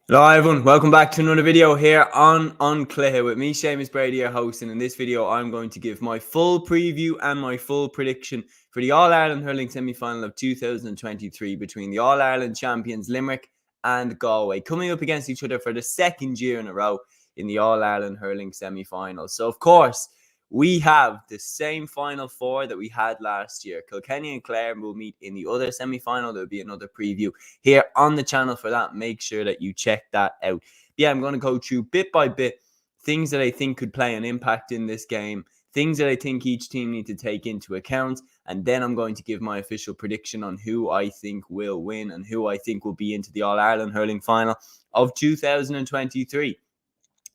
Hello everyone, welcome back to another video here on Cluiche with me, Seamus, Brady, your host. And in this video, I'm going to give my full preview and my full prediction for the All-Ireland hurling semi-final of 2023 between the All-Ireland champions Limerick and Galway, coming up against each other for the second year in a row in the All-Ireland hurling semi-final. So, of course, we have the same Final Four that we had last year. Kilkenny and Clare will meet in the other semi-final. There'll be another preview here on the channel for that. Make sure that you check that out. Yeah, I'm going to go through bit by bit things that I think could play an impact in this game, things that I think each team need to take into account, and then I'm going to give my official prediction on who I think will win and who I think will be into the All-Ireland hurling final of 2023.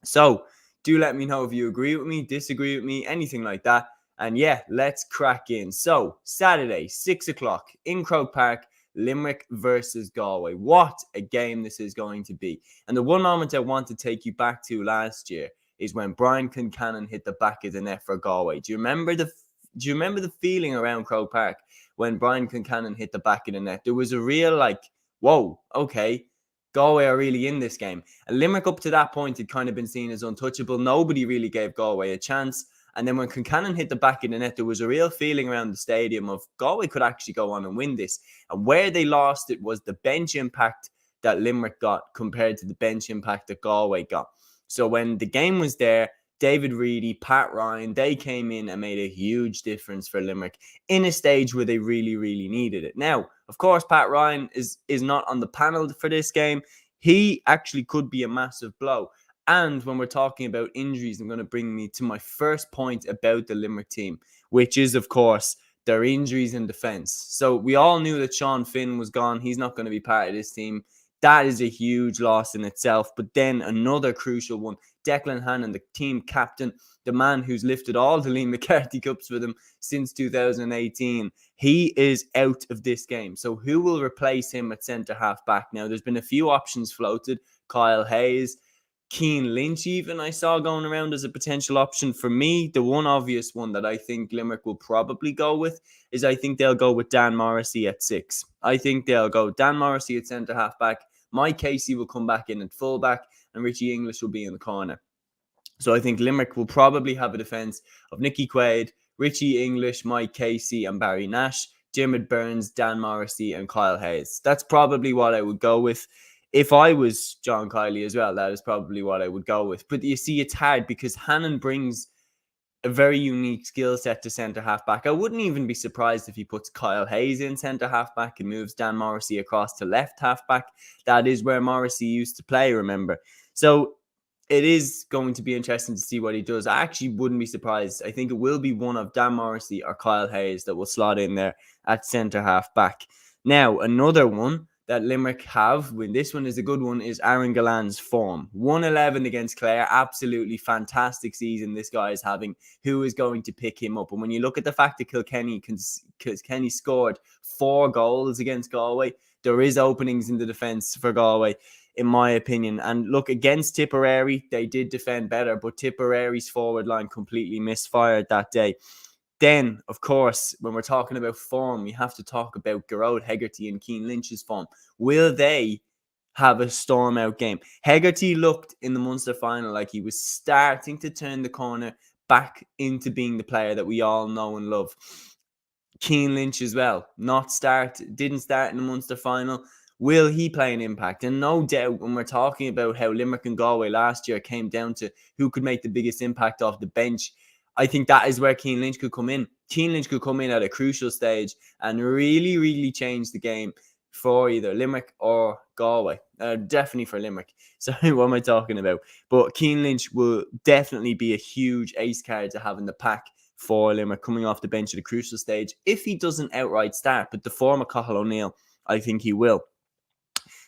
So, do let me know if you agree with me, disagree with me, anything like that. And yeah, let's crack in. So, Saturday, 6 o'clock in Croke Park, Limerick versus Galway. What a game this is going to be. And the one moment I want to take you back to last year is when Brian Concannon hit the back of the net for Galway. Do you remember the feeling around Croke Park when Brian Concannon hit the back of the net? There was a real whoa, okay, Galway are really in this game. And Limerick up to that point had kind of been seen as untouchable. Nobody really gave Galway a chance. And then when Concannon hit the back of the net, there was a real feeling around the stadium of Galway could actually go on and win this. And where they lost it was the bench impact that Limerick got compared to the bench impact that Galway got. So when the game was there, David Reedy, Pat Ryan, they came in and made a huge difference for Limerick in a stage where they really, really needed it. Now, of course, Pat Ryan is not on the panel for this game. He actually could be a massive blow. And when we're talking about injuries, I'm going to bring me to my first point about the Limerick team, which is, of course, their injuries in defence. So we all knew that Sean Finn was gone. He's not going to be part of this team. That is a huge loss in itself. But then another crucial one, Declan Hannon, the team captain, the man who's lifted all the Liam McCarthy Cups for them since 2018. He is out of this game. So who will replace him at centre-half back? Now, there's been a few options floated. Kyle Hayes, Cian Lynch even I saw going around as a potential option. For me, the one obvious one that I think Limerick will probably go with is I think they'll go with Dan Morrissey at 6. I think they'll go Dan Morrissey at centre-half back. Mike Casey will come back in at full-back and Richie English will be in the corner. So I think Limerick will probably have a defence of Nicky Quaid, Richie English, Mike Casey and Barry Nash, Diarmaid Byrnes, Dan Morrissey and Kyle Hayes. That's probably what I would go with. If I was John Kiley as well, that is probably what I would go with. But you see, it's hard because Hannon brings a very unique skill set to centre half back. I wouldn't even be surprised if he puts Kyle Hayes in centre half back and moves Dan Morrissey across to left half back. That is where Morrissey used to play, remember. So it is going to be interesting to see what he does. I actually wouldn't be surprised. I think it will be one of Dan Morrissey or Kyle Hayes that will slot in there at centre half back. Now, another one that Limerick have, when this one is a good one, is Aaron Gallan's form. 111 against Clare, absolutely fantastic season this guy is having. Who is going to pick him up? And when you look at the fact that Kilkenny scored 4 goals against Galway, there is openings in the defence for Galway, in my opinion. And look, against Tipperary, they did defend better, but Tipperary's forward line completely misfired that day. Then, of course, when we're talking about form, we have to talk about Gearóid Hegarty and Cian Lynch's form. Will they have a storm out game? Hegarty looked in the Munster final like he was starting to turn the corner back into being the player that we all know and love. Cian Lynch as well, didn't start in the Munster final. Will he play an impact? And no doubt, when we're talking about how Limerick and Galway last year came down to who could make the biggest impact off the bench, I think that is where Cian Lynch could come in. Cian Lynch could come in at a crucial stage and really, really change the game for either Limerick or Galway. Definitely for Limerick. Sorry, what am I talking about? But Cian Lynch will definitely be a huge ace card to have in the pack for Limerick coming off the bench at a crucial stage. If he doesn't outright start, but the form of Cathal O'Neill, I think he will.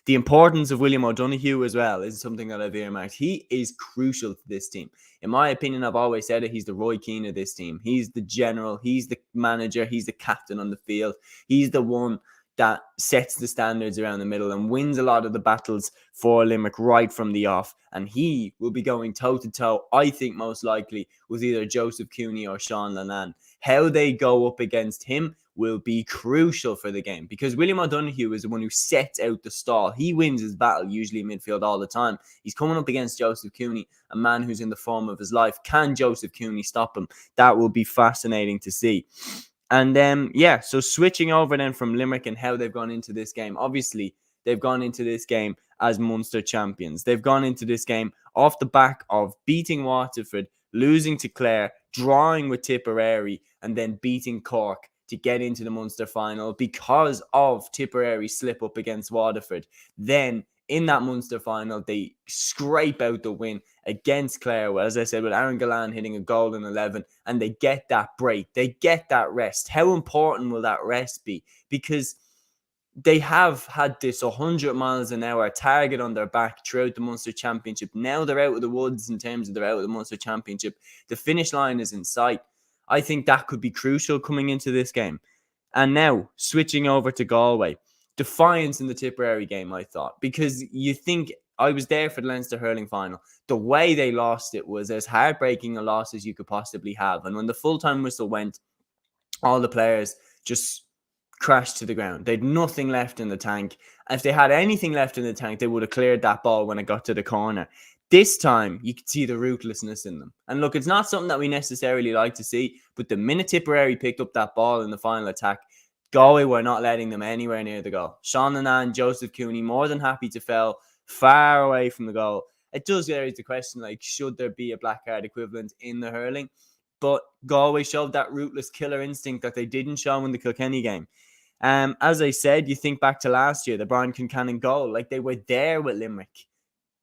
The importance of William O'Donoghue as well is something that I've earmarked. He is crucial to this team. In my opinion, I've always said it, he's the Roy Keane of this team. He's the general, he's the manager, he's the captain on the field. He's the one that sets the standards around the middle and wins a lot of the battles for Limerick right from the off. And he will be going toe-to-toe, I think most likely, with either Joseph Cooney or Sean Lannan. how they go up against him will be crucial for the game, because William O'Donoghue is the one who sets out the stall. He wins his battle usually in midfield all the time. He's coming up against Joseph Cooney, a man who's in the form of his life. Can Joseph Cooney stop him? That will be fascinating to see. And so switching over then from Limerick and how they've gone into this game. Obviously, they've gone into this game as Munster champions. They've gone into this game off the back of beating Waterford, losing to Clare, drawing with Tipperary, and then beating Cork to get into the Munster final because of Tipperary's slip up against Waterford. Then in that Munster final, they scrape out the win against Clare, as I said, with Aaron Gillane hitting a goal in 11, and they get that break. They get that rest. How important will that rest be? Because they have had this 100 miles an hour target on their back throughout the Munster Championship. Now they're out of the woods in terms of they're out of the Munster Championship. The finish line is in sight. I think that could be crucial coming into this game. And now, switching over to Galway. Defiance in the Tipperary game, I thought. Because you think, I was there for the Leinster hurling final. The way they lost it was as heartbreaking a loss as you could possibly have. And when the full-time whistle went, all the players just crashed to the ground. They had nothing left in the tank. If they had anything left in the tank, they would have cleared that ball when it got to the corner. This time, you could see the ruthlessness in them. And look, it's not something that we necessarily like to see, but the minute Tipperary picked up that ball in the final attack, Galway were not letting them anywhere near the goal. Sean Linan, Joseph Cooney, more than happy to foul far away from the goal. It does raise the question, like, should there be a black card equivalent in the hurling? But Galway showed that ruthless killer instinct that they didn't show in the Kilkenny game. As I said, you think back to last year, the Brian Concannon goal, like they were there with Limerick.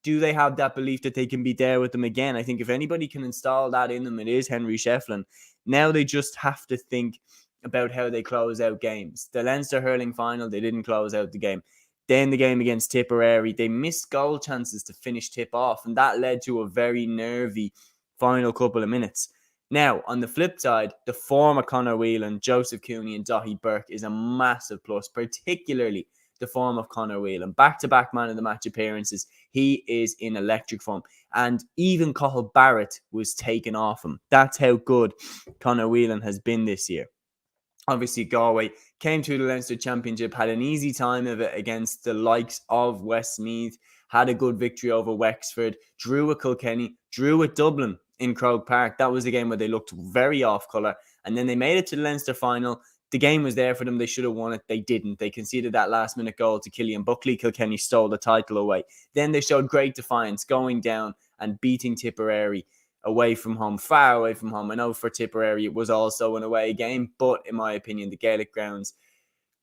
Do they have that belief that they can be there with them again? I think if anybody can install that in them, it is Henry Shefflin. Now they just have to think about how they close out games. The Leinster hurling final, they didn't close out the game. Then the game against Tipperary, they missed goal chances to finish tip off, and that led to a very nervy final couple of minutes. Now, on the flip side, the form of Conor Whelan, Joseph Cooney and Daithí Burke is a massive plus, particularly the form of Conor Whelan. Back-to-back man of the match appearances. He is in electric form. And even Cathal Barrett was taken off him. That's how good Conor Whelan has been this year. Obviously, Galway came to the Leinster Championship, had an easy time of it against the likes of Westmeath, had a good victory over Wexford, drew with Kilkenny, drew with Dublin in Croke Park. That was a game where they looked very off colour. And then they made it to the Leinster final. The game was there for them. They should have won it. They didn't. They conceded that last-minute goal to Killian Buckley. Kilkenny stole the title away. Then they showed great defiance, going down and beating Tipperary away from home, far away from home. I know for Tipperary it was also an away game, but in my opinion, the Gaelic Grounds,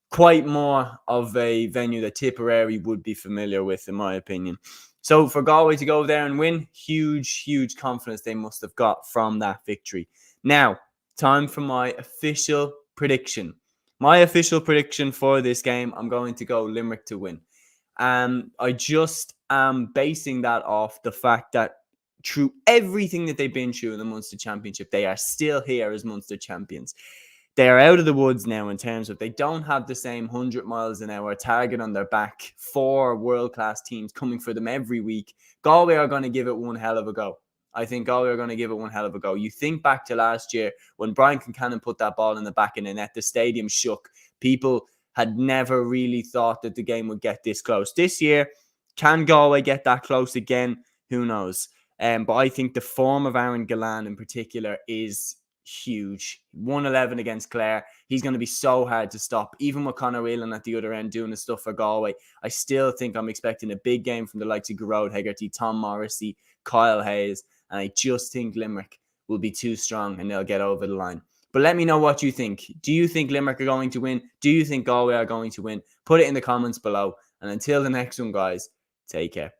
quite more of a venue that Tipperary would be familiar with, in my opinion. So for Galway to go there and win, huge confidence they must have got from that victory. Now, time for my official prediction. My official prediction for this game, I'm going to go Limerick to win. I just am basing that off the fact that through everything that they've been through in the Munster Championship, they are still here as Munster champions. They are out of the woods now in terms of they don't have the same 100 miles an hour target on their back. 4 world-class teams coming for them every week. Galway are going to give it one hell of a go. I think Galway are going to give it one hell of a go. You think back to last year when Brian Concannon put that ball in the back of the net, the stadium shook. People had never really thought that the game would get this close. This year, can Galway get that close again? Who knows? But I think the form of Aaron Gillane in particular is huge. 1-11 against Clare. He's going to be so hard to stop. Even with Conor Whelan at the other end doing the stuff for Galway, I still think I'm expecting a big game from the likes of Gearóid Hegarty, Tom Morrissey, Kyle Hayes, and I just think Limerick will be too strong and they'll get over the line. But let me know what you think. Do you think Limerick are going to win? Do you think Galway are going to win? Put it in the comments below. And until the next one, guys, take care.